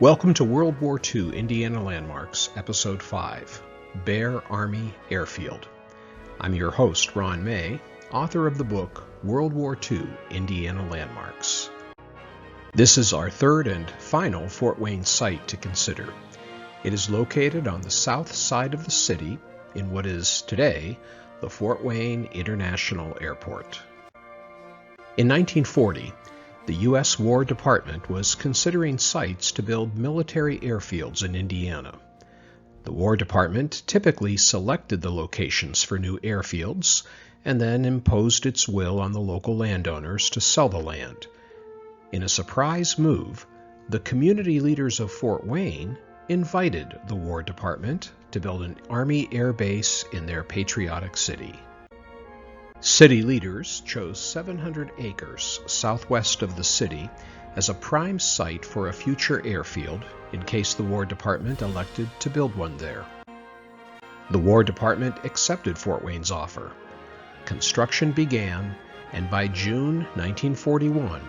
Welcome to World War II Indiana Landmarks, Episode 5, Baer Army Airfield. I'm your host, Ron May, author of the book World War II Indiana Landmarks. This is our third and final Fort Wayne site to consider. It is located on the south side of the city in what is today the Fort Wayne International Airport. In 1940, the U.S. War Department was considering sites to build military airfields in Indiana. The War Department typically selected the locations for new airfields and then imposed its will on the local landowners to sell the land. In a surprise move, the community leaders of Fort Wayne invited the War Department to build an Army air base in their patriotic city. City leaders chose 700 acres southwest of the city as a prime site for a future airfield in case the War Department elected to build one there. The War Department accepted Fort Wayne's offer. Construction began, and by June 1941,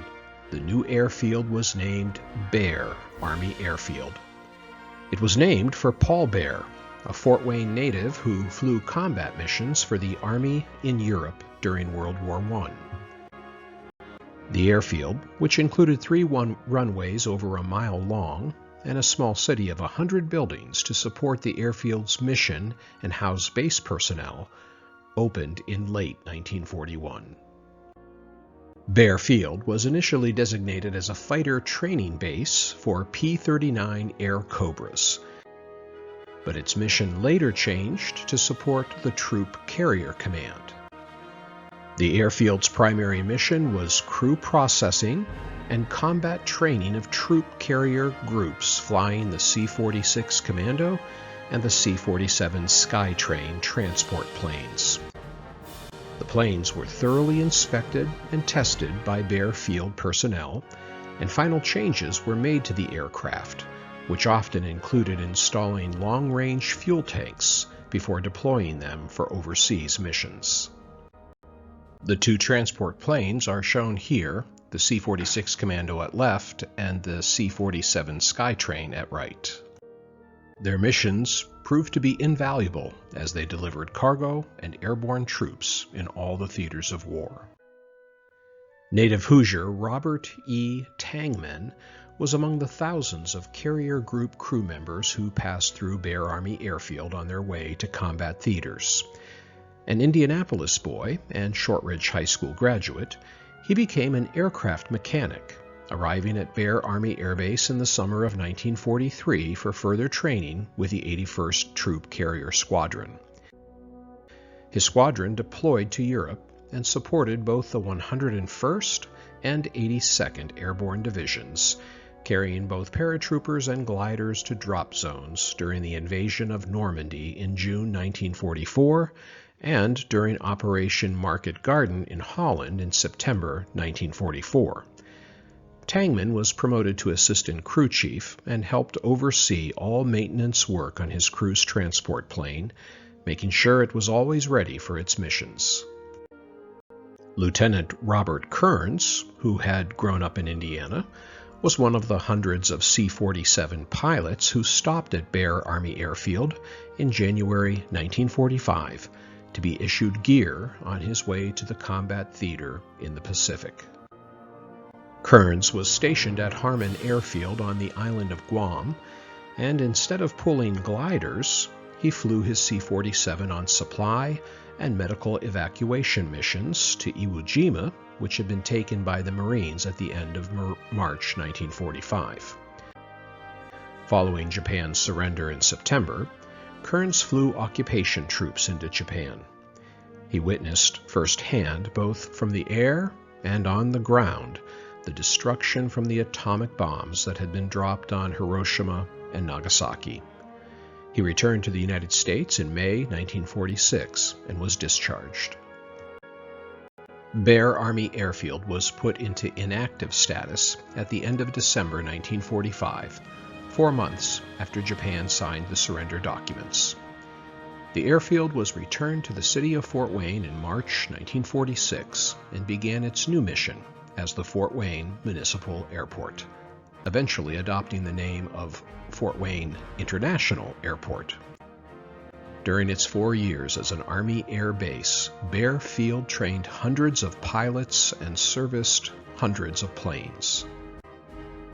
the new airfield was named Baer Army Airfield. It was named for Paul Baer, a Fort Wayne native who flew combat missions for the Army in Europe during World War I. The airfield, which included three runways over a mile long and a small city of 100 buildings to support the airfield's mission and house base personnel, opened in late 1941. Baer Field was initially designated as a fighter training base for P-39 Air Cobras, but its mission later changed to support the Troop Carrier Command. The airfield's primary mission was crew processing and combat training of troop carrier groups flying the C-46 Commando and the C-47 Skytrain transport planes. The planes were thoroughly inspected and tested by Baer Field personnel, and final changes were made to the aircraft, which often included installing long-range fuel tanks before deploying them for overseas missions. The two transport planes are shown here, the C-46 Commando at left and the C-47 Skytrain at right. Their missions proved to be invaluable as they delivered cargo and airborne troops in all the theaters of war. Native Hoosier Robert E. Tangman was among the thousands of Carrier Group crew members who passed through Baer Army Airfield on their way to combat theaters. An Indianapolis boy and Shortridge High School graduate, he became an aircraft mechanic, arriving at Baer Army Air Base in the summer of 1943 for further training with the 81st Troop Carrier Squadron. His squadron deployed to Europe and supported both the 101st and 82nd Airborne Divisions, carrying both paratroopers and gliders to drop zones during the invasion of Normandy in June 1944 and during Operation Market Garden in Holland in September 1944. Tangman was promoted to assistant crew chief and helped oversee all maintenance work on his crew's transport plane, making sure it was always ready for its missions. Lieutenant Robert Kearns, who had grown up in Indiana, was one of the hundreds of C-47 pilots who stopped at Baer Army Airfield in January 1945 to be issued gear on his way to the combat theater in the Pacific. Kearns was stationed at Harmon Airfield on the island of Guam, and instead of pulling gliders, he flew his C-47 on supply and medical evacuation missions to Iwo Jima, which had been taken by the Marines at the end of March 1945. Following Japan's surrender in September, Kearns flew occupation troops into Japan. He witnessed firsthand, both from the air and on the ground, the destruction from the atomic bombs that had been dropped on Hiroshima and Nagasaki. He returned to the United States in May 1946 and was discharged. Baer Army Airfield was put into inactive status at the end of December 1945, 4 months after Japan signed the surrender documents. The airfield was returned to the city of Fort Wayne in March 1946 and began its new mission as the Fort Wayne Municipal Airport. eventually adopting the name of Fort Wayne International Airport. During its 4 years as an Army air base, Baer Field trained hundreds of pilots and serviced hundreds of planes.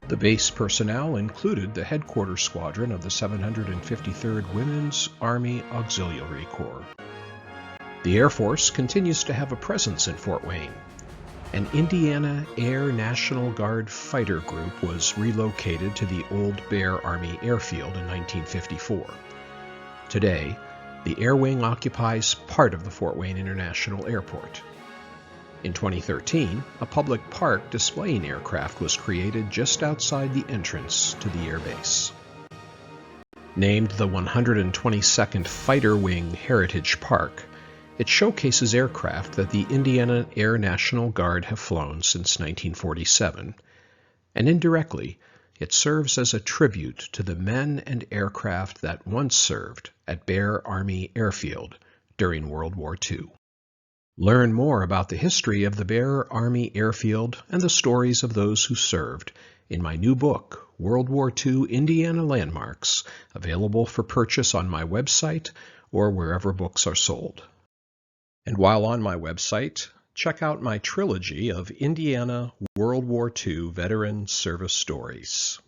The base personnel included the headquarters squadron of the 753rd Women's Army Auxiliary Corps. The Air Force continues to have a presence in Fort Wayne. An Indiana Air National Guard fighter group was relocated to the old Baer Army Airfield in 1954. Today, the Air Wing occupies part of the Fort Wayne International Airport. In 2013, a public park displaying aircraft was created just outside the entrance to the airbase. Named the 122nd Fighter Wing Heritage Park, it showcases aircraft that the Indiana Air National Guard have flown since 1947, and indirectly, it serves as a tribute to the men and aircraft that once served at Baer Army Airfield during World War II. Learn more about the history of the Baer Army Airfield and the stories of those who served in my new book, World War II Indiana Landmarks, available for purchase on my website or wherever books are sold. And while on my website, check out my trilogy of Indiana World War II veteran service stories.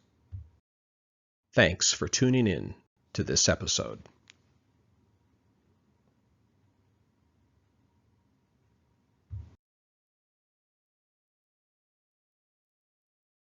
Thanks for tuning in to this episode.